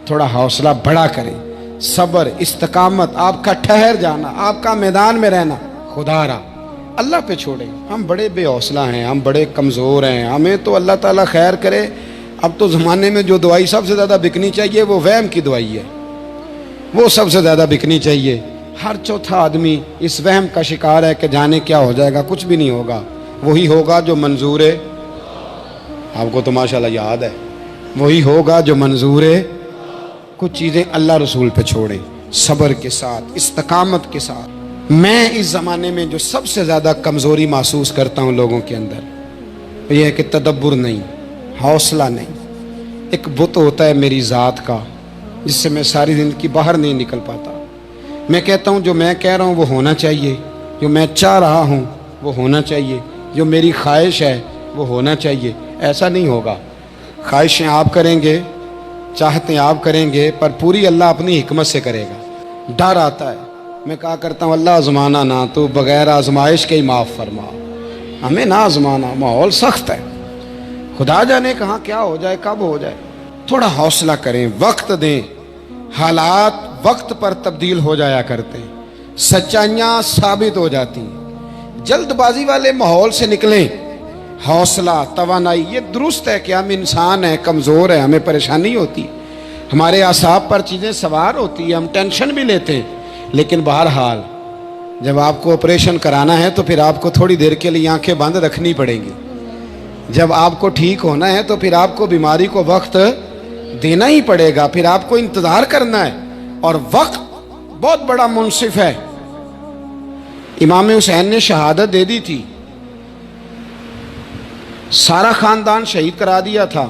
تھوڑا حوصلہ بڑا کریں، صبر، استقامت، آپ کا ٹھہر جانا، آپ کا میدان میں رہنا، خدا را اللہ پہ چھوڑیں۔ ہم بڑے بے حوصلہ ہیں، ہم بڑے کمزور ہیں، ہمیں تو اللہ تعالیٰ خیر کرے۔ اب تو زمانے میں جو دوائی سب سے زیادہ بکنی چاہیے وہ وہم کی دوائی ہے، وہ سب سے زیادہ بکنی چاہیے۔ ہر چوتھا آدمی اس وہم کا شکار ہے کہ جانے کیا ہو جائے گا، کچھ بھی نہیں ہوگا، وہی ہوگا جو منظور ہے۔ آپ کو تو ماشاءاللہ یاد ہے، وہی ہوگا جو منظور ہے۔ کچھ چیزیں اللہ رسول پہ چھوڑیں، صبر کے ساتھ، استقامت کے ساتھ۔ میں اس زمانے میں جو سب سے زیادہ کمزوری محسوس کرتا ہوں لوگوں کے اندر، یہ ہے کہ تدبر نہیں، حوصلہ نہیں۔ ایک بت ہوتا ہے میری ذات کا جس سے میں ساری زندگی باہر نہیں نکل پاتا۔ میں کہتا ہوں جو میں کہہ رہا ہوں وہ ہونا چاہیے، جو میں چاہ رہا ہوں وہ ہونا چاہیے، جو میری خواہش ہے وہ ہونا چاہیے۔ ایسا نہیں ہوگا، خواہشیں آپ کریں گے، چاہتے آپ کریں گے، پر پوری اللہ اپنی حکمت سے کرے گا۔ ڈر آتا ہے، میں کہا کرتا ہوں اللہ آزمانا نہ، تو بغیر آزمائش کے ہی معاف فرما، ہمیں نہ آزمانا، ماحول سخت ہے، خدا جانے کہاں کیا ہو جائے، کب ہو جائے۔ تھوڑا حوصلہ کریں، وقت دیں، حالات وقت پر تبدیل ہو جایا کرتے ہیں، سچائیاں ثابت ہو جاتی ہیں۔ جلد بازی والے ماحول سے نکلیں، حوصلہ، توانائی، یہ درست ہے کہ ہم انسان ہیں، کمزور ہیں، ہمیں پریشانی ہوتی، ہمارے اعصاب پر چیزیں سوار ہوتی ہیں، ہم ٹینشن بھی لیتے ہیں، لیکن بہرحال جب آپ کو آپریشن کرانا ہے تو پھر آپ کو تھوڑی دیر کے لیے آنکھیں بند رکھنی پڑیں گی۔ جب آپ کو ٹھیک ہونا ہے تو پھر آپ کو بیماری کو وقت دینا ہی پڑے گا، پھر آپ کو انتظار کرنا ہے، اور وقت بہت بڑا منصف ہے۔ امام حسین نے شہادت دے دی تھی، سارا خاندان شہید کرا دیا تھا،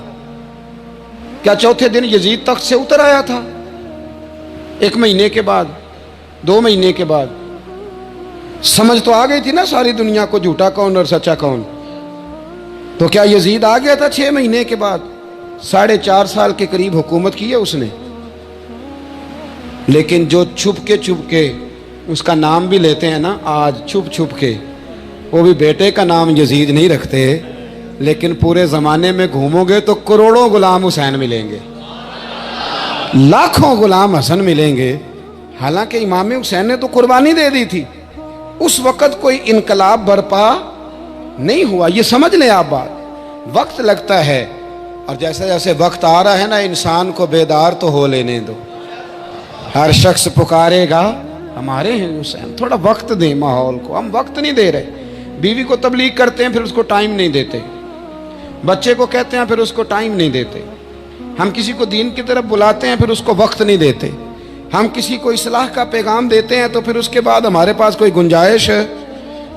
کیا چوتھے دن یزید تخت سے اتر آیا تھا؟ 1 مہینے کے بعد، 2 مہینے کے بعد سمجھ تو آ گئی تھی نا ساری دنیا کو جھوٹا کون اور سچا کون۔ تو کیا یزید آ گیا تھا 6 مہینے کے بعد؟ 4.5 سال کے قریب حکومت کی ہے اس نے، لیکن جو چھپ کے اس کا نام بھی لیتے ہیں نا آج، چھپ کے، وہ بھی بیٹے کا نام یزید نہیں رکھتے، لیکن پورے زمانے میں گھومو گے تو کروڑوں غلام حسین ملیں گے، لاکھوں غلام حسن ملیں گے۔ حالانکہ امام حسین نے تو قربانی دے دی تھی، اس وقت کوئی انقلاب برپا نہیں ہوا، یہ سمجھ لیں آپ بات۔ وقت لگتا ہے، اور جیسے جیسے وقت آ رہا ہے نا، انسان کو بیدار تو ہو لینے دو، ہر شخص پکارے گا ہمارے ہیں حسین۔ تھوڑا وقت دیں ماحول کو، ہم وقت نہیں دے رہے۔ بیوی کو تبلیغ کرتے ہیں پھر اس کو ٹائم نہیں دیتے، بچے کو کہتے ہیں پھر اس کو ٹائم نہیں دیتے، ہم کسی کو دین کی طرف بلاتے ہیں پھر اس کو وقت نہیں دیتے، ہم کسی کو اصلاح کا پیغام دیتے ہیں تو پھر اس کے بعد ہمارے پاس کوئی گنجائش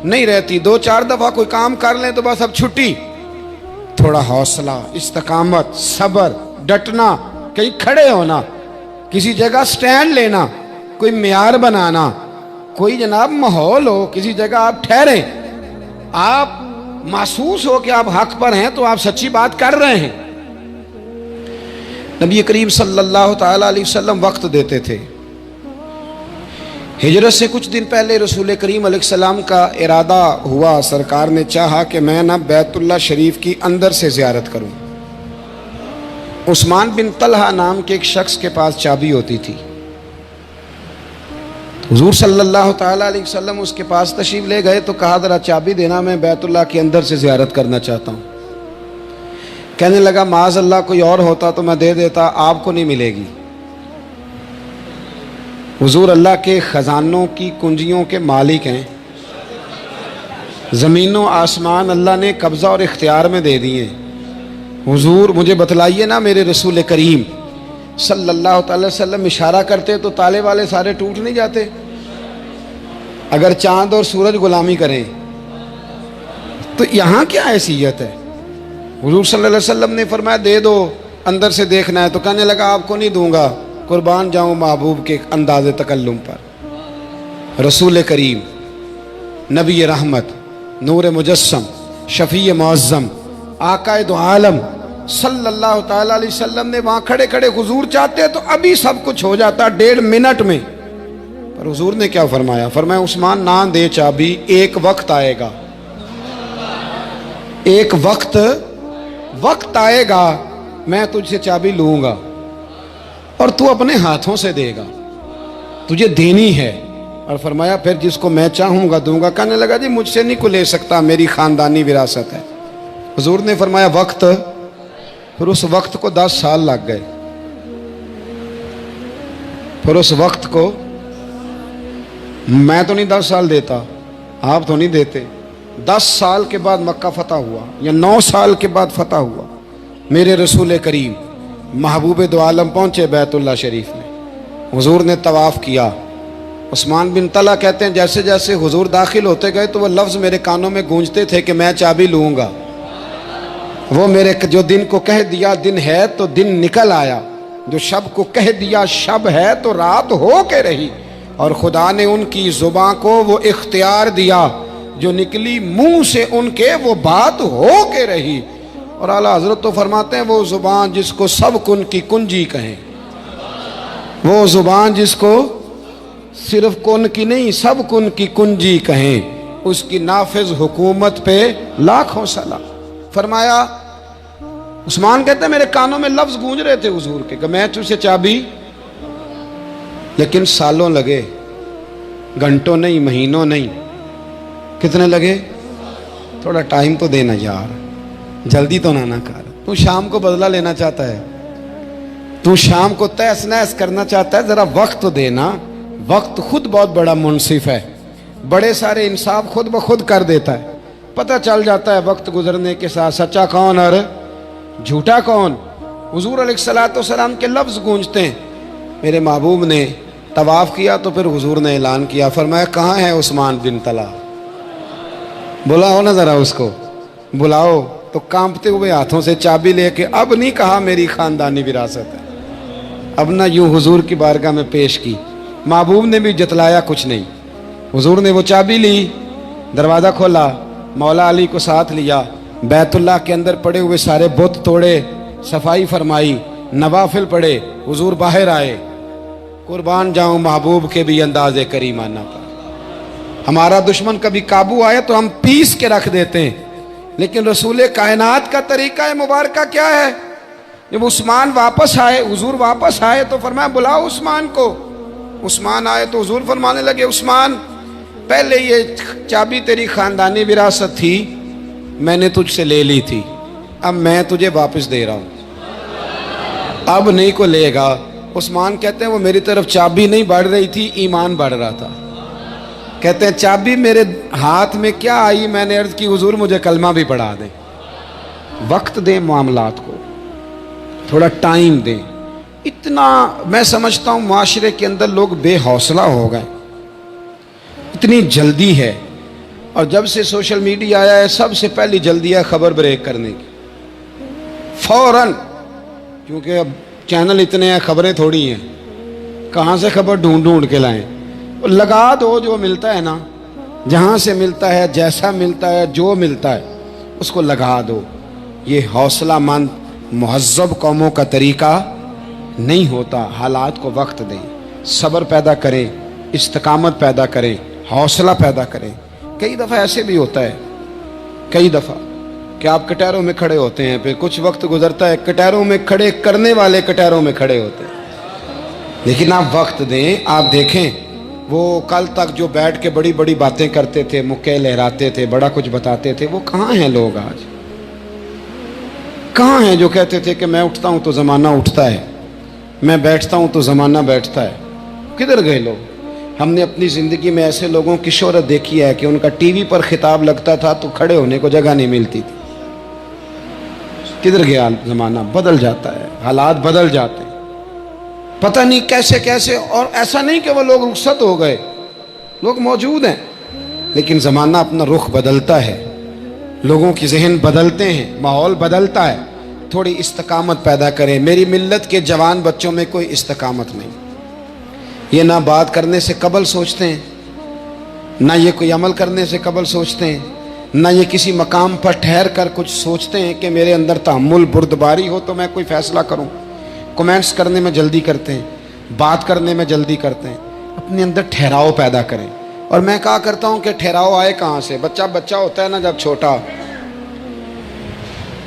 نہیں رہتی، 2-4 دفعہ کوئی کام کر لیں تو بس اب چھٹی۔ تھوڑا حوصلہ، استقامت، صبر، ڈٹنا، کہیں کھڑے ہونا، کسی جگہ سٹینڈ لینا، کوئی معیار بنانا، کوئی جناب ماحول ہو، کسی جگہ آپ ٹھہریں، آپ محسوس ہو کہ آپ حق پر ہیں تو آپ سچی بات کر رہے ہیں۔ نبی کریم صلی اللہ تعالیٰ علیہ وسلم وقت دیتے تھے۔ ہجرت سے کچھ دن پہلے رسول کریم علیہ السلام کا ارادہ ہوا، سرکار نے چاہا کہ میں نا بیت اللہ شریف کی اندر سے زیارت کروں۔ عثمان بن طلحہ نام کے ایک شخص کے پاس چابی ہوتی تھی، حضور صلی اللہ تعالیٰ علیہ وسلم اس کے پاس تشریف لے گئے تو کہا ذرا چابی دینا، میں بیت اللہ کے اندر سے زیارت کرنا چاہتا ہوں۔ کہنے لگا معاذ اللہ کوئی اور ہوتا تو میں دے دیتا، آپ کو نہیں ملے گی۔ حضور اللہ کے خزانوں کی کنجیوں کے مالک ہیں، زمین و آسمان اللہ نے قبضہ اور اختیار میں دے دیے۔ حضور مجھے بتلائیے نا، میرے رسول کریم صلی اللہ تعالی وسلم اشارہ کرتے تو تالے والے سارے ٹوٹ نہیں جاتے؟ اگر چاند اور سورج غلامی کریں تو یہاں کیا حیثیت ہے؟ حضور صلی اللہ علیہ وسلم نے فرمایا دے دو، اندر سے دیکھنا ہے۔ تو کہنے لگا آپ کو نہیں دوں گا، قربان جاؤں محبوب کے انداز تکلم پر۔ رسول کریم، نبی رحمت، نور مجسم، شفیع معظم، آقا دو عالم صلی اللہ تعالیٰ علیہ وسلم نے وہاں کھڑے کھڑے، حضور چاہتے تو ابھی سب کچھ ہو جاتا 1.5 منٹ میں، پر حضور نے کیا فرمایا؟ فرمایا عثمان نہ دے چابی، ایک وقت آئے گا، ایک وقت آئے گا میں تجھ سے چابی لوں گا۔ اور تو اپنے ہاتھوں سے دے گا، تجھے دینی ہے۔ اور فرمایا پھر جس کو میں چاہوں گا دوں گا۔ کہنے لگا جی مجھ سے نہیں کو لے سکتا، میری خاندانی وراثت ہے۔ حضور نے فرمایا وقت، پھر اس وقت کو 10 سال لگ گئے، پھر اس وقت کو میں تو نہیں 10 سال دیتا، آپ تو نہیں دیتے، 10 سال کے بعد مکہ فتح ہوا، یا 9 سال کے بعد فتح ہوا۔ میرے رسول کریم محبوب دو عالم پہنچے بیت اللہ شریف میں، حضور نے طواف کیا۔ عثمان بن طلحہ کہتے ہیں جیسے جیسے حضور داخل ہوتے گئے تو وہ لفظ میرے کانوں میں گونجتے تھے کہ میں چابی لوں گا۔ وہ میرے جو دن کو کہہ دیا دن ہے تو دن نکل آیا، جو شب کو کہہ دیا شب ہے تو رات ہو کے رہی، اور خدا نے ان کی زباں کو وہ اختیار دیا، جو نکلی منہ سے ان کے وہ بات ہو کے رہی۔ اور اعلیٰ حضرت تو فرماتے ہیں وہ زبان جس کو سب کن کی کنجی کہیں، وہ زبان جس کو صرف کن کی نہیں سب کن کی کنجی کہیں، اس کی نافذ حکومت پہ لاکھوں سلام۔ فرمایا عثمان کہتے ہیں میرے کانوں میں لفظ گونج رہے تھے حضور کے کہ میں تجھے چابی، لیکن سالوں لگے، گھنٹوں نہیں، مہینوں نہیں، کتنے لگے؟ تھوڑا ٹائم تو دینا یار، جلدی تو نہ کر۔ تو شام کو بدلہ لینا چاہتا ہے، تو شام کو تہس نہس کرنا چاہتا ہے، ذرا وقت تو دینا۔ وقت خود بہت بڑا منصف ہے، بڑے سارے انصاف خود بخود کر دیتا ہے، پتہ چل جاتا ہے وقت گزرنے کے ساتھ سچا کون اور جھوٹا کون۔ حضور علیہ السلام کے لفظ گونجتے ہیں۔ میرے محبوب نے طواف کیا تو پھر حضور نے اعلان کیا، فرمایا کہاں ہے عثمان بن طلحہ؟ بلاؤ نا ذرا اس کو، بلاؤ۔ تو کانپتے ہوئے ہاتھوں سے چابی لے کے، اب نہیں کہا میری خاندانی وراثت ہے، اب نہ یوں حضور کی بارگاہ میں پیش کی۔ محبوب نے بھی جتلایا کچھ نہیں، حضور نے وہ چابی لی، دروازہ کھولا، مولا علی کو ساتھ لیا، بیت اللہ کے اندر پڑے ہوئے سارے بت توڑے، صفائی فرمائی، نوافل پڑھے، حضور باہر آئے۔ قربان جاؤں محبوب کے بھی انداز کریمانہ پر۔ ہمارا دشمن کبھی قابو آئے تو ہم پیس کے رکھ دیتے ہیں، لیکن رسول کائنات کا طریقہ مبارکہ کیا ہے؟ جب عثمان واپس آئے، حضور واپس آئے تو فرمایا بلاؤ عثمان کو۔ عثمان آئے تو حضور فرمانے لگے عثمان پہلے یہ چابی تیری خاندانی وراثت تھی، میں نے تجھ سے لے لی تھی، اب میں تجھے واپس دے رہا ہوں، اب نہیں کو لے گا۔ عثمان کہتے ہیں وہ میری طرف چابی نہیں بڑھ رہی تھی، ایمان بڑھ رہا تھا۔ کہتے ہیں چابی میرے ہاتھ میں کیا آئی، میں نے عرض کی حضور مجھے کلمہ بھی پڑھا دیں۔ وقت دیں معاملات کو، تھوڑا ٹائم دیں۔ اتنا میں سمجھتا ہوں معاشرے کے اندر لوگ بے حوصلہ ہو گئے، اتنی جلدی ہے، اور جب سے سوشل میڈیا آیا ہے سب سے پہلی جلدی ہے خبر بریک کرنے کی، فوراً، کیونکہ اب چینل اتنے ہیں، خبریں تھوڑی ہیں، کہاں سے خبر ڈھونڈ کے لائیں؟ لگا دو، جو ملتا ہے نا، جہاں سے ملتا ہے، جیسا ملتا ہے، جو ملتا ہے اس کو لگا دو۔ یہ حوصلہ مند مہذب قوموں کا طریقہ نہیں ہوتا۔ حالات کو وقت دیں، صبر پیدا کریں، استقامت پیدا کریں، حوصلہ پیدا کریں۔ کئی دفعہ ایسے بھی ہوتا ہے، کئی دفعہ کہ آپ کٹہروں میں کھڑے ہوتے ہیں، پھر کچھ وقت گزرتا ہے، کٹہروں میں کھڑے کرنے والے کٹہروں میں کھڑے ہوتے ہیں، لیکن آپ وقت دیں۔ آپ دیکھیں وہ کل تک جو بیٹھ کے بڑی بڑی باتیں کرتے تھے، مکے لہراتے تھے، بڑا کچھ بتاتے تھے، وہ کہاں ہیں لوگ آج؟ کہاں ہیں جو کہتے تھے کہ میں اٹھتا ہوں تو زمانہ اٹھتا ہے، میں بیٹھتا ہوں تو زمانہ بیٹھتا ہے؟ کدھر گئے لوگ؟ ہم نے اپنی زندگی میں ایسے لوگوں کی شہرت دیکھی ہے کہ ان کا ٹی وی پر خطاب لگتا تھا تو کھڑے ہونے کو جگہ نہیں ملتی تھی۔ کدھر گیا زمانہ؟ بدل جاتا ہے، حالات بدل جاتے ہیں، پتہ نہیں کیسے کیسے۔ اور ایسا نہیں کہ وہ لوگ رخصت ہو گئے، لوگ موجود ہیں، لیکن زمانہ اپنا رخ بدلتا ہے، لوگوں کی ذہن بدلتے ہیں، ماحول بدلتا ہے۔ تھوڑی استقامت پیدا کریں۔ میری ملت کے جوان بچوں میں کوئی استقامت نہیں، یہ نہ بات کرنے سے قبل سوچتے ہیں، نہ یہ کوئی عمل کرنے سے قبل سوچتے ہیں، نہ یہ کسی مقام پر ٹھہر کر کچھ سوچتے ہیں کہ میرے اندر تحمل بردباری ہو تو میں کوئی فیصلہ کروں۔ کمنٹس کرنے میں جلدی کرتے ہیں، بات کرنے میں جلدی کرتے ہیں۔ اپنے اندر ٹھہراؤ پیدا کریں۔ اور میں کہا کرتا ہوں کہ ٹھہراؤ آئے کہاں سے؟ بچہ ہوتا ہے نا، جب چھوٹا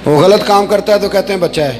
وہ غلط کام کرتا ہے تو کہتے ہیں بچہ ہے،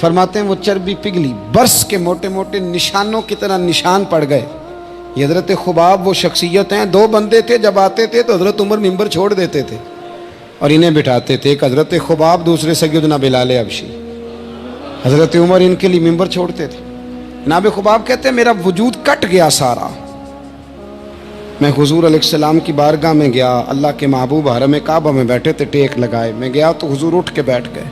فرماتے ہیں وہ چربی پگھلی، برس کے موٹے موٹے نشانوں کی طرح نشان پڑ گئے۔ یہ حضرت خباب وہ شخصیت ہیں، دو بندے تھے، جب آتے تھے تو حضرت عمر ممبر چھوڑ دیتے تھے اور انہیں بٹھاتے تھے، ایک حضرت خباب، دوسرے سیدنا بلال حبشی۔ حضرت عمر ان کے لیے ممبر چھوڑتے تھے۔ جناب خباب کہتے ہیں میرا وجود کٹ گیا سارا، میں حضور علیہ السلام کی بارگاہ میں گیا، اللہ کے محبوب حرم کعبہ میں بیٹھے تھے ٹیک لگائے، میں گیا تو حضور اٹھ کے بیٹھ گئے۔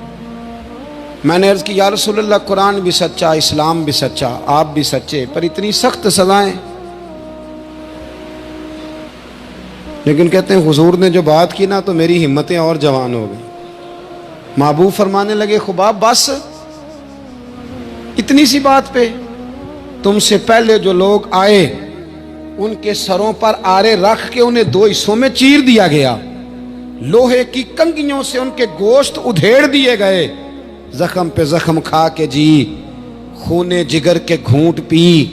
میں نے عرض کی یا رسول اللہ قرآن بھی سچا، اسلام بھی سچا، آپ بھی سچے، پر اتنی سخت سزائیں۔ لیکن کہتے ہیں حضور نے جو بات کی نا تو میری ہمتیں اور جوان ہو گئی۔ محبوب فرمانے لگے خباب بس اتنی سی بات پہ؟ تم سے پہلے جو لوگ آئے ان کے سروں پر آرے رکھ کے انہیں دو حصوں میں چیر دیا گیا، لوہے کی کنگھیوں سے ان کے گوشت ادھیڑ دیے گئے، زخم پہ زخم کھا کے جی، خونے جگر کے گھونٹ پی،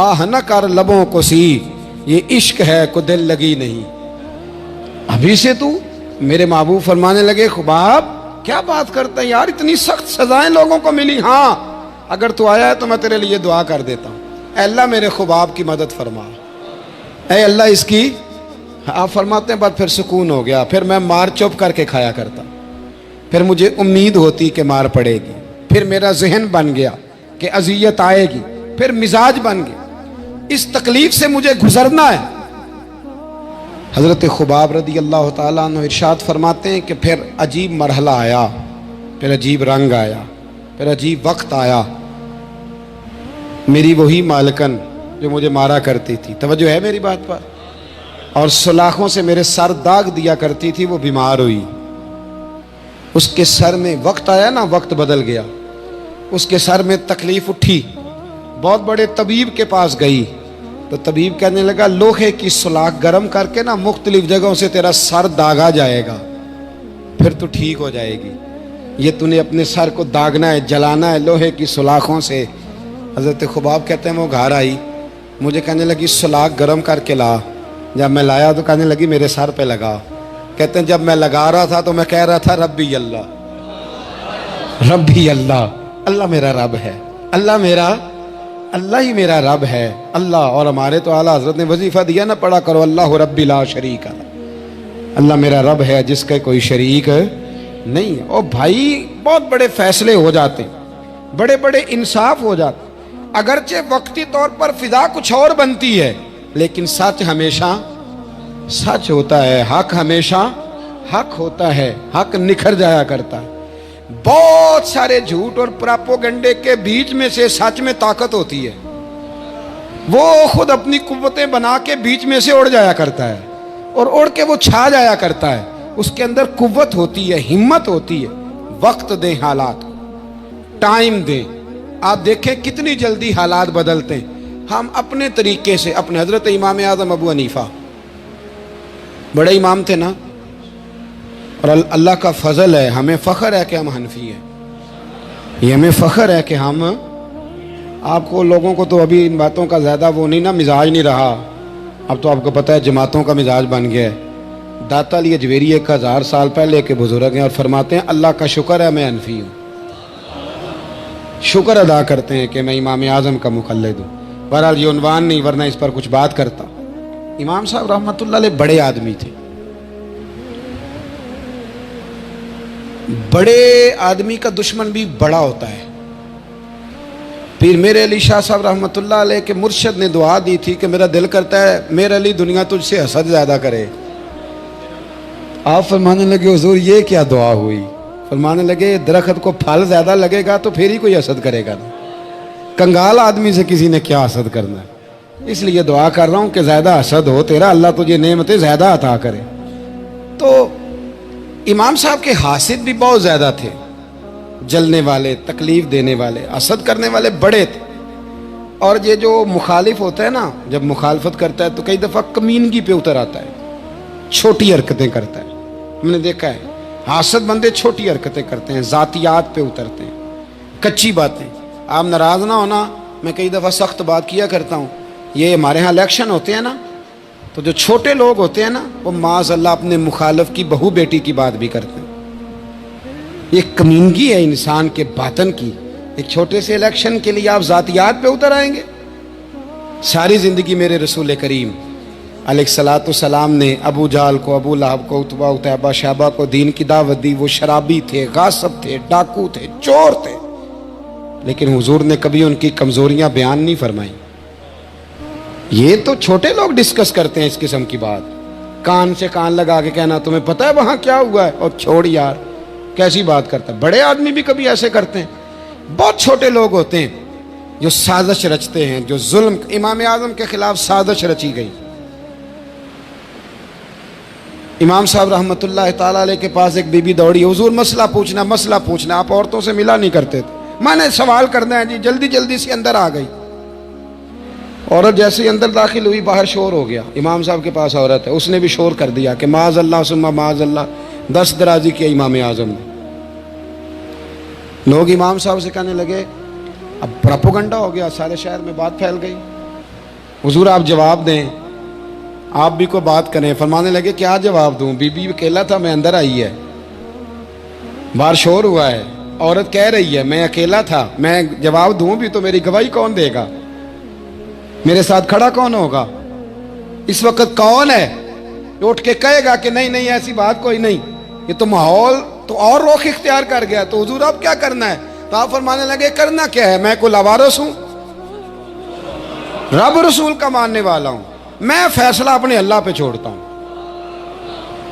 آہ نہ کر لبوں کو سی، یہ عشق ہے کو دل لگی نہیں۔ ابھی سے تو میرے محبوب فرمانے لگے خباب کیا بات کرتا ہے یار، اتنی سخت سزائیں لوگوں کو ملی، ہاں اگر تو آیا ہے تو میں تیرے لیے دعا کر دیتا ہوں، اے اللہ میرے خباب کی مدد فرما، اے اللہ اس کی۔ آپ فرماتے ہیں بعد پھر سکون ہو گیا، پھر میں مار چپ کر کے کھایا کرتا، پھر مجھے امید ہوتی کہ مار پڑے گی، پھر میرا ذہن بن گیا کہ اذیت آئے گی، پھر مزاج بن گیا، اس تکلیف سے مجھے گزرنا ہے۔ حضرت خباب رضی اللہ تعالیٰ عنہ ارشاد فرماتے ہیں کہ پھر عجیب مرحلہ آیا، پھر عجیب رنگ آیا، پھر عجیب وقت آیا۔ میری وہی مالکن جو مجھے مارا کرتی تھی، توجہ ہے میری بات پر، اور سلاخوں سے میرے سر داغ دیا کرتی تھی، وہ بیمار ہوئی، اس کے سر میں وقت آیا نا، وقت بدل گیا، اس کے سر میں تکلیف اٹھی، بہت بڑے طبیب کے پاس گئی تو طبیب کہنے لگا لوہے کی سلاخ گرم کر کے نا مختلف جگہوں سے تیرا سر داغا جائے گا، پھر تو ٹھیک ہو جائے گی، یہ تو نے اپنے سر کو داغنا ہے، جلانا ہے لوہے کی سلاخوں سے۔ حضرت خباب کہتے ہیں وہ گھر آئی، مجھے کہنے لگی سلاخ گرم کر کے لا، جب میں لایا تو کہنے لگی میرے سر پہ لگا۔ کہتے ہیں جب میں لگا رہا تھا تو میں کہہ رہا تھا ربی اللہ، ربی اللہ، اللہ میرا رب ہے، اللہ ہی میرا رب ہے اللہ۔ اور ہمارے تو اعلیٰ حضرت نے وظیفہ دیا نا، پڑھا کرو اللہ ربی لا شریک اللہ، اللہ میرا رب ہے جس کا کوئی شریک نہیں۔ اور بھائی بہت بڑے فیصلے ہو جاتے ہیں، بڑے بڑے انصاف ہو جاتے ہیں، اگرچہ وقتی طور پر فضا کچھ اور بنتی ہے، لیکن سچ ہمیشہ سچ ہوتا ہے، حق ہمیشہ حق ہوتا ہے، حق نکھر جایا کرتا ہے۔ بہت سارے جھوٹ اور پراپوگنڈے کے بیچ میں سے سچ میں طاقت ہوتی ہے، وہ خود اپنی قوتیں بنا کے بیچ میں سے اڑ جایا کرتا ہے، اور اڑ کے وہ چھا جایا کرتا ہے، اس کے اندر قوت ہوتی ہے، ہمت ہوتی ہے۔ وقت دیں حالات کو، ٹائم دیں، آپ دیکھیں کتنی جلدی حالات بدلتے ہیں۔ ہم اپنے طریقے سے، اپنے حضرت امام اعظم ابو حنیفہ بڑے امام تھے نا، اور اللہ کا فضل ہے، ہمیں فخر ہے کہ ہم حنفی ہیں، یہ ہمیں فخر ہے کہ ہم، آپ کو لوگوں کو تو ابھی ان باتوں کا زیادہ وہ نہیں نا، مزاج نہیں رہا، اب تو آپ کو پتہ ہے جماعتوں کا مزاج بن گیا ہے۔ داتا علی اجویری 1000 سال پہلے کے بزرگ ہیں اور فرماتے ہیں اللہ کا شکر ہے میں حنفی ہوں، شکر ادا کرتے ہیں کہ میں امام اعظم کا مقلد ہوں۔ بہرحال یہ عنوان نہیں، ورنہ اس پر کچھ بات کرتا۔ امام صاحب رحمۃ اللہ علیہ بڑے آدمی تھے، بڑے آدمی کا دشمن بھی بڑا ہوتا ہے۔ پیر میرے علی شاہ صاحب رحمۃ اللہ علیہ کے مرشد نے دعا دی تھی کہ میرا دل کرتا ہے میرے علی دنیا تجھ سے حسد زیادہ کرے۔ آپ فرمانے لگے حضور یہ کیا دعا ہوئی؟ فرمانے لگے درخت کو پھل زیادہ لگے گا تو پھر ہی کوئی حسد کرے گا نا، کنگال آدمی سے کسی نے کیا حسد کرنا ہے، اس لیے دعا کر رہا ہوں کہ زیادہ حسد ہو تیرا، اللہ تجھے نعمتیں زیادہ عطا کرے۔ تو امام صاحب کے حاسد بھی بہت زیادہ تھے، جلنے والے، تکلیف دینے والے، حسد کرنے والے بڑے تھے۔ اور یہ جو مخالف ہوتا ہے نا، جب مخالفت کرتا ہے تو کئی دفعہ کمینگی پہ اتر آتا ہے، چھوٹی حرکتیں کرتا ہے، ہم نے دیکھا ہے حاسد بندے چھوٹی حرکتیں کرتے ہیں، ذاتیات پہ اترتے ہیں، کچی باتیں۔ آپ ناراض نہ ہونا، میں کئی دفعہ سخت بات کیا کرتا ہوں، یہ ہمارے ہاں الیکشن ہوتے ہیں نا، تو جو چھوٹے لوگ ہوتے ہیں نا وہ معاذ اللہ اپنے مخالف کی بہو بیٹی کی بات بھی کرتے ہیں۔ یہ کمینگی ہے انسان کے باطن کی، ایک چھوٹے سے الیکشن کے لیے آپ ذاتیات پہ اتر آئیں گے؟ ساری زندگی میرے رسول کریم علیہ الصلوۃ والسلام نے ابو جہل کو، ابو لہب کو، عتبہ اتیبہ شیبہ کو دین کی دعوت دی. وہ شرابی تھے، غاصب تھے، ڈاکو تھے، چور تھے، لیکن حضور نے کبھی ان کی کمزوریاں بیان نہیں فرمائی. یہ تو چھوٹے لوگ ڈسکس کرتے ہیں اس قسم کی بات، کان سے کان لگا کے کہنا تمہیں پتہ ہے وہاں کیا ہوا ہے، اور چھوڑ یار کیسی بات کرتا ہے. بڑے آدمی بھی کبھی ایسے کرتے ہیں. بہت چھوٹے لوگ ہوتے ہیں جو سازش رچتے ہیں، جو ظلم. امام اعظم کے خلاف سازش رچی گئی. امام صاحب رحمۃ اللہ تعالیٰ علیہ کے پاس ایک بی بی دوڑی، حضور مسئلہ پوچھنا. آپ عورتوں سے ملا نہیں کرتے تھے. میں نے سوال کرنا ہے جی، جلدی جلدی سے اندر آ گئی. عورت جیسے ہی اندر داخل ہوئی باہر شور ہو گیا. امام صاحب کے پاس عورت ہے، اس نے بھی شور کر دیا کہ معاذ اللہ ثم معاذ اللہ. 10 درازی کیا امام اعظم نے. لوگ امام صاحب سے کہنے لگے، اب پروپیگنڈا ہو گیا، سارے شہر میں بات پھیل گئی. حضور آپ جواب دیں، آپ بھی کوئی بات کریں. فرمانے لگے کیا جواب دوں، بی بی اکیلا تھا، میں اندر آئی ہے، باہر شور ہوا ہے، عورت کہہ رہی ہے میں اکیلا تھا، میں جواب دوں بھی تو میری گواہی کون دے گا، میرے ساتھ کھڑا کون ہوگا، اس وقت کون ہے جو اٹھ کے کہے گا کہ نہیں نہیں ایسی بات کوئی نہیں. یہ تو ماحول تو اور رخ اختیار کر گیا. تو حضور اب کیا کرنا ہے؟ تو آپ فرمانے لگے کرنا کیا ہے، میں کوئی لاوارث ہوں، رب رسول کا ماننے والا ہوں، میں فیصلہ اپنے اللہ پہ چھوڑتا ہوں.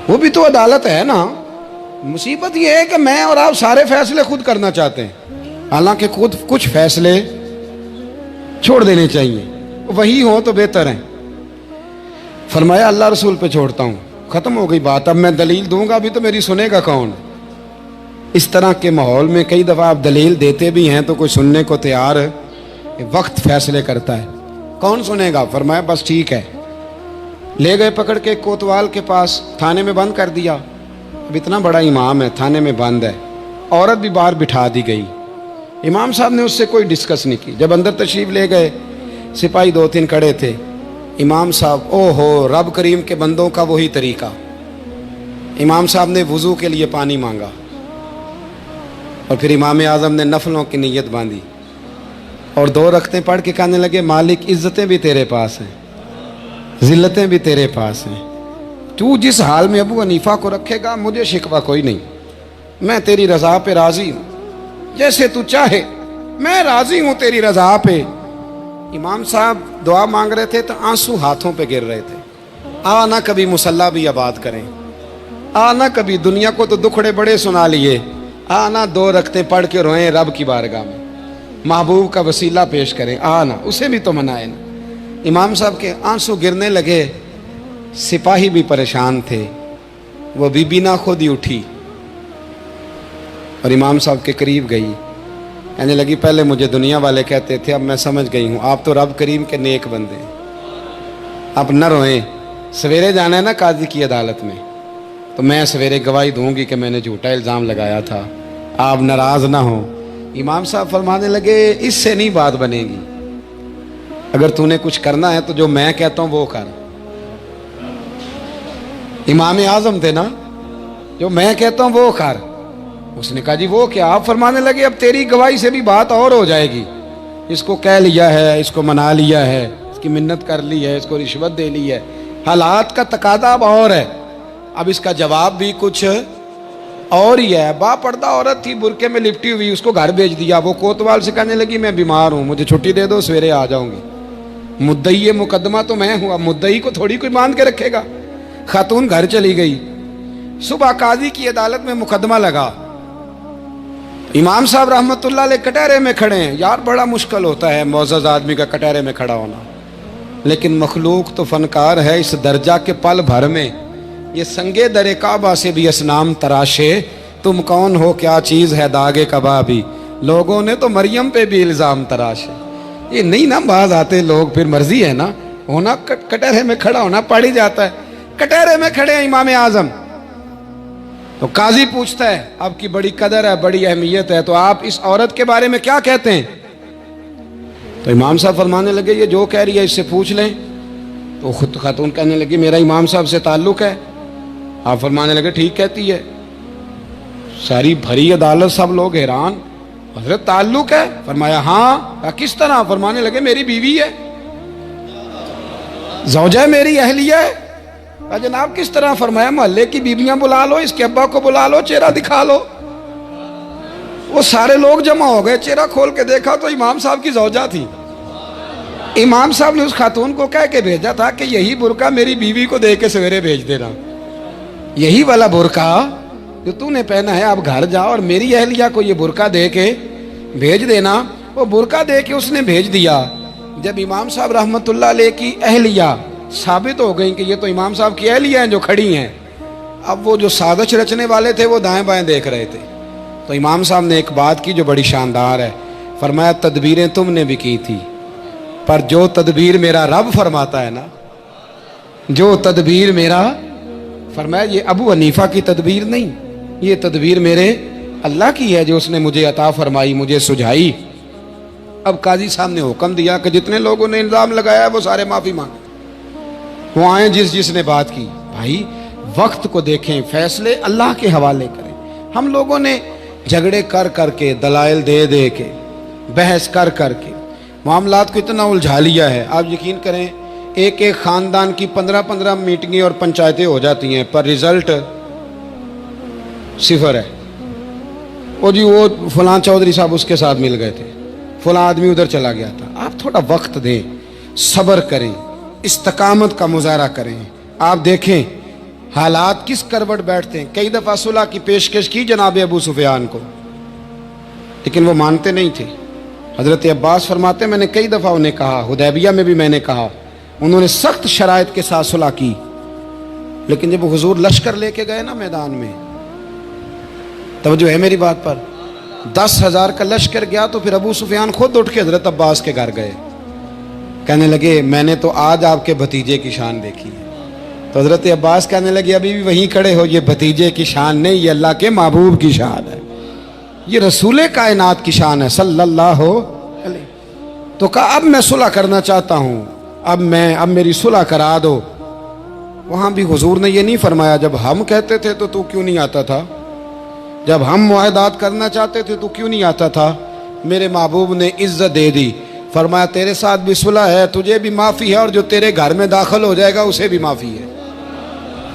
وہ بھی تو عدالت ہے نا. مصیبت یہ ہے کہ میں اور آپ سارے فیصلے خود کرنا چاہتے ہیں، حالانکہ خود کچھ فیصلے چھوڑ دینے چاہیے، وہی ہو تو بہتر ہے. فرمایا اللہ رسول پہ چھوڑتا ہوں. ختم ہو گئی بات. اب میں دلیل دوں گا بھی تو میری سنے گا کون؟ اس طرح کے ماحول میں کئی دفعہ آپ دلیل دیتے بھی ہیں تو کوئی سننے کو تیار وقت فیصلے کرتا ہے، کون سنے گا؟ فرمایا بس ٹھیک ہے. لے گئے پکڑ کے کوتوال کے پاس، تھانے میں بند کر دیا. اب اتنا بڑا امام ہے، تھانے میں بند ہے، عورت بھی باہر بٹھا دی گئی. امام صاحب نے اس سے کوئی ڈسکس نہیں کی. جب اندر تشریف لے گئے، سپاہی 2-3 کھڑے تھے. امام صاحب او ہو، رب کریم کے بندوں کا وہی طریقہ. امام صاحب نے وضو کے لیے پانی مانگا اور پھر امام اعظم نے نفلوں کی نیت باندھی اور 2 رکعتیں پڑھ کے کہنے لگے مالک عزتیں بھی تیرے پاس ہیں، ذلتیں بھی تیرے پاس ہیں، تو جس حال میں ابو حنیفہ کو رکھے گا مجھے شکوہ کوئی نہیں، میں تیری رضا پہ راضی ہوں، جیسے تو چاہے میں راضی ہوں تیری رضا پہ. امام صاحب دعا مانگ رہے تھے تو آنسو ہاتھوں پہ گر رہے تھے. آنا کبھی مصلی بھی آباد کریں، آنا کبھی دنیا کو تو دکھڑے بڑے سنا لیے، آنا 2 رکعتیں پڑھ کے روئیں رب کی بارگاہ میں، محبوب کا وسیلہ پیش کریں، آنا اسے بھی تو منائیں. امام صاحب کے آنسو گرنے لگے. سپاہی بھی پریشان تھے. وہ بی بی نہ خود ہی اٹھی اور امام صاحب کے قریب گئی، کہنے لگی پہلے مجھے دنیا والے کہتے تھے، اب میں سمجھ گئی ہوں آپ تو رب کریم کے نیک بندے ہیں، اب نہ روئیں. سویرے جانا ہے نا قاضی کی عدالت میں، تو میں سویرے گواہی دوں گی کہ میں نے جھوٹا الزام لگایا تھا، آپ ناراض نہ ہوں. امام صاحب فرمانے لگے اس سے نہیں بات بنے گی، اگر تو نے کچھ کرنا ہے تو جو میں کہتا ہوں وہ کر. امام اعظم تھے نا، جو میں کہتا ہوں وہ کر. اس نے کہا جی وہ کیا؟ آپ فرمانے لگے اب تیری گواہی سے بھی بات اور ہو جائے گی، اس کو کہہ لیا ہے، اس کو منا لیا ہے، اس کی منت کر لی ہے، اس کو رشوت دے لی ہے، حالات کا تقاضا اب اور ہے، اب اس کا جواب بھی کچھ اور ہی ہے. با پردہ عورت تھی، برقعے میں لپٹی ہوئی، اس کو گھر بھیج دیا. وہ کوتوال سے کہنے لگی میں بیمار ہوں، مجھے چھٹی دے دو، سویرے آ جاؤں گی. مدعی مقدمہ تو میں ہوں، اب مدعی کو تھوڑی کوئی باندھ کے رکھے گا. خاتون گھر چلی گئی. صبح قاضی کی عدالت میں مقدمہ لگا. امام صاحب رحمۃ اللہ علیہ کٹہرے میں کھڑے ہیں. یار بڑا مشکل ہوتا ہے معزز آدمی کا کٹہرے میں کھڑا ہونا، لیکن مخلوق تو فنکار ہے اس درجہ کے پل بھر میں. یہ سنگے در کعبہ سے بھی اسنام تراشے، تم کون ہو کیا چیز ہے داغے کبابی. لوگوں نے تو مریم پہ بھی الزام تراشے. یہ نہیں نا باز آتے لوگ، پھر مرضی ہے نا ہونا، کٹہرے میں کھڑا ہونا پڑ ہی جاتا ہے. کٹہرے میں کھڑے ہیں امام اعظم. تو قاضی پوچھتا ہے آپ کی بڑی قدر ہے، بڑی اہمیت ہے، تو آپ اس عورت کے بارے میں کیا کہتے ہیں؟ تو امام صاحب فرمانے لگے یہ جو کہہ رہی ہے اس سے پوچھ لیں. تو خود خاتون کہنے لگی میرا امام صاحب سے تعلق ہے. آپ فرمانے لگے ٹھیک کہتی ہے. ساری بھری عدالت، سب لوگ حیران. حضرت تعلق ہے؟ فرمایا ہاں۔ کس طرح؟ فرمانے لگے میری بیوی ہے، زوجہ میری اہلیہ ہے۔ جناب کس طرح؟ فرمایا محلے کی بیویاں بلا لو، اس کے ابا کو بلا لو، چہرہ دکھا لو۔ وہ سارے لوگ جمع ہو گئے، چہرہ کھول کے دیکھا تو امام صاحب کی زوجہ تھی۔ امام صاحب نے اس خاتون کو کہہ کے بھیجا تھا کہ یہی برقع میری بیوی کو دے کے سویرے بھیج دینا، یہی والا برقع جو تو نے پہنا ہے، اب گھر جا اور میری اہلیہ کو یہ برقع دے کے بھیج دینا۔ وہ برقع دے کے اس نے بھیج دیا۔ جب امام صاحب رحمت اللہ علیہ کی اہلیہ ثابت ہو گئی کہ یہ تو امام صاحب کی اہلیہ ہیں جو کھڑی ہیں، اب وہ جو سازش رچنے والے تھے وہ دائیں بائیں دیکھ رہے تھے۔ تو امام صاحب نے ایک بات کی جو بڑی شاندار ہے، فرمایا تدبیریں تم نے بھی کی تھی، پر جو تدبیر میرا رب فرماتا ہے نا، جو تدبیر میرا، فرمایا یہ ابو حنیفہ کی تدبیر نہیں، یہ تدبیر میرے اللہ کی ہے جو اس نے مجھے عطا فرمائی، مجھے سجھائی۔ اب قاضی صاحب نے حکم دیا کہ جتنے لوگوں نے الزام لگایا وہ سارے معافی مانگیں، وہ آئیں جس نے بات کی۔ بھائی وقت کو دیکھیں، فیصلے اللہ کے حوالے کریں۔ ہم لوگوں نے جھگڑے کر کے، دلائل دے کے، بحث کر کے معاملات کو اتنا الجھا لیا ہے۔ آپ یقین کریں ایک خاندان کی 15 میٹنگیں اور پنچایتیں ہو جاتی ہیں، پر رزلٹ صفر ہے۔ وہ فلاں چودھری صاحب اس کے ساتھ مل گئے تھے، فلاں آدمی ادھر چلا گیا تھا۔ آپ تھوڑا وقت دیں، صبر کریں، استقامت کا مظاہرہ کریں۔ آپ دیکھیں حالات کس کروٹ بیٹھتے ہیں۔ کئی دفعہ صلح کی پیشکش کی جناب ابو سفیان کو، لیکن وہ مانتے نہیں تھے۔ حضرت عباس فرماتے میں نے کئی دفعہ انہیں کہا، حدیبیہ میں بھی میں نے کہا، انہوں نے سخت شرائط کے ساتھ صلح کی، لیکن جب وہ حضور لشکر لے کے گئے نا میدان میں، توجہ ہے میری بات پر، 10,000 کا لشکر گیا تو پھر ابو سفیان خود اٹھ کے حضرت عباس کے گھر گئے، کہنے لگے میں نے تو آج آپ کے بھتیجے کی شان دیکھی ہے۔ تو حضرت عباس کہنے لگے ابھی بھی وہیں کھڑے ہو، یہ بھتیجے کی شان نہیں، یہ اللہ کے محبوب کی شان ہے، یہ رسول کائنات کی شان ہے صلی اللہ علیہ۔ تو کہا اب میں صلح کرنا چاہتا ہوں، اب میری صلح کرا دو۔ وہاں بھی حضور نے یہ نہیں فرمایا جب ہم کہتے تھے تو کیوں نہیں آتا تھا، جب ہم معاہدات کرنا چاہتے تھے تو کیوں نہیں آتا تھا۔ میرے محبوب نے عزت دے دی، فرمایا تیرے ساتھ بھی صلح ہے، تجھے بھی معافی ہے، اور جو تیرے گھر میں داخل ہو جائے گا اسے بھی معافی ہے۔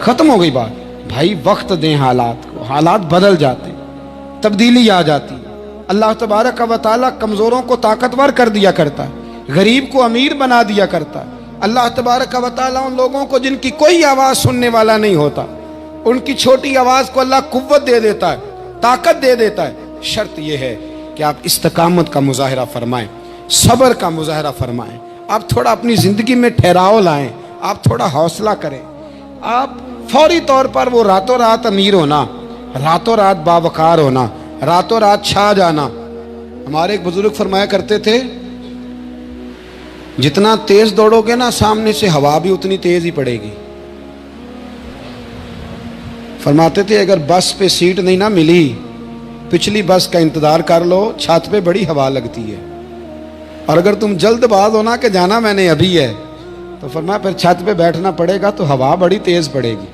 ختم ہو گئی بات۔ بھائی وقت دیں حالات کو، حالات بدل جاتے، تبدیلی آ جاتی۔ اللہ تبارک و تعالیٰ کمزوروں کو طاقتور کر دیا کرتا ہے، غریب کو امیر بنا دیا کرتا ہے۔ اللہ تبارک و تعالیٰ ان لوگوں کو جن کی کوئی آواز سننے والا نہیں ہوتا، ان کی چھوٹی آواز کو اللہ قوت دے دیتا ہے، طاقت دے دیتا ہے۔ شرط یہ ہے کہ آپ استقامت کا مظاہرہ فرمائیں، صبر کا مظاہرہ فرمائیں، آپ تھوڑا اپنی زندگی میں ٹھہراؤ لائیں، آپ تھوڑا حوصلہ کریں۔ آپ فوری طور پر وہ راتوں رات امیر ہونا، راتوں رات باوقار ہونا، راتوں رات چھا جانا۔ ہمارے ایک بزرگ فرمایا کرتے تھے جتنا تیز دوڑو گے نا سامنے سے ہوا بھی اتنی تیز ہی پڑے گی۔ فرماتے تھے اگر بس پہ سیٹ نہیں نہ ملی، پچھلی بس کا انتظار کر لو، چھت پہ بڑی ہوا لگتی ہے، اور اگر تم جلد باز ہونا کہ جانا میں نے ابھی ہے تو فرمایا پھر چھت پہ بیٹھنا پڑے گا تو ہوا بڑی تیز پڑے گی۔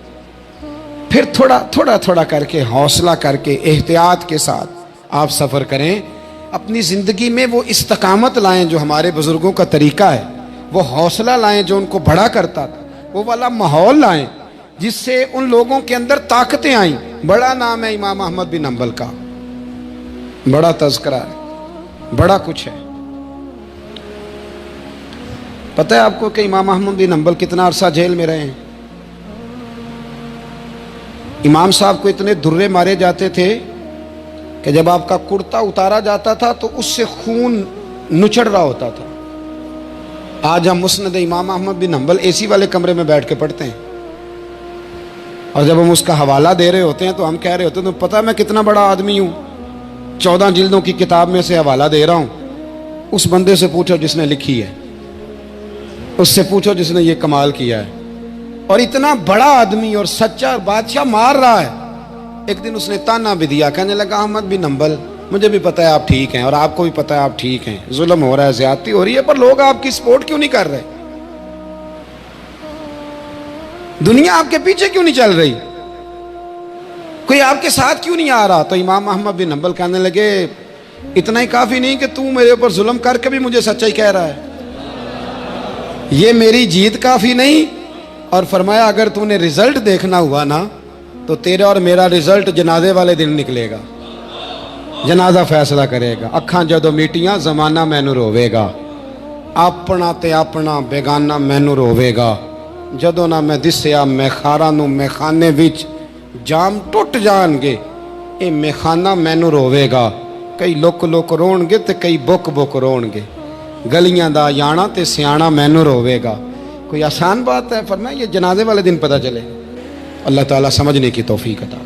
پھر تھوڑا کر کے، حوصلہ کر کے، احتیاط کے ساتھ آپ سفر کریں، اپنی زندگی میں وہ استقامت لائیں جو ہمارے بزرگوں کا طریقہ ہے، وہ حوصلہ لائیں جو ان کو بڑا کرتا تھا، وہ والا ماحول لائیں جس سے ان لوگوں کے اندر طاقتیں آئیں۔ بڑا نام ہے امام احمد بن حنبل کا، بڑا تذکرہ ہے، بڑا کچھ ہے۔ پتہ ہے آپ کو کہ امام احمد بن حنبل کتنا عرصہ جیل میں رہے ہیں؟ امام صاحب کو اتنے درے مارے جاتے تھے کہ جب آپ کا کرتا اتارا جاتا تھا تو اس سے خون نچڑ رہا ہوتا تھا۔ آج ہم مسند امام احمد بن حنبل اے سی والے کمرے میں بیٹھ کے پڑھتے ہیں، اور جب ہم اس کا حوالہ دے رہے ہوتے ہیں تو ہم کہہ رہے ہوتے ہیں تو پتہ میں کتنا بڑا آدمی ہوں، 14 جلدوں کی کتاب میں سے حوالہ دے رہا ہوں۔ اس بندے سے پوچھو جس نے لکھی ہے، اس سے پوچھو جس نے یہ کمال کیا ہے، اور اتنا بڑا آدمی اور سچا بادشاہ مار رہا ہے۔ ایک دن اس نے تانا بھی دیا، کہنے لگا احمد بن حنبل مجھے بھی پتہ ہے آپ ٹھیک ہیں، اور آپ کو بھی پتہ ہے آپ ٹھیک ہیں، ظلم ہو رہا ہے، زیادتی ہو رہی ہے، پر لوگ آپ کی سپورٹ کیوں نہیں کر رہے؟ دنیا آپ کے پیچھے کیوں نہیں چل رہی؟ کوئی آپ کے ساتھ کیوں نہیں آ رہا؟ تو امام احمد بن حنبل کہنے لگے اتنا ہی کافی نہیں کہ تو میرے اوپر ظلم کر کے بھی مجھے سچائی کہہ رہا ہے، یہ میری جیت کافی نہیں. اور فرمایا اگر تو نے رزلٹ دیکھنا ہوا نا تو تیرا اور میرا رزلٹ جنازے والے دن نکلے گا. جنازہ فیصلہ کرے گا. اکھاں جدو میٹیاں زمانہ مینوں روے گا، اپنا تے اپنا بیگانہ مینوں روے گا. جدو نہ میں دسیا میخاراں نوں میخانے وچ جام ٹوٹ جان گے، اے میخانہ مینوں روے گا. کئی لک لک رون گے تے کئی بک بک رون گے. گلیاں دا یانا تے سیانا مینوں روے گا. کوئی آسان بات ہے؟ فرمایا یہ جنازے والے دن پتہ چلے. اللہ تعالیٰ سمجھنے کی توفیق عطا.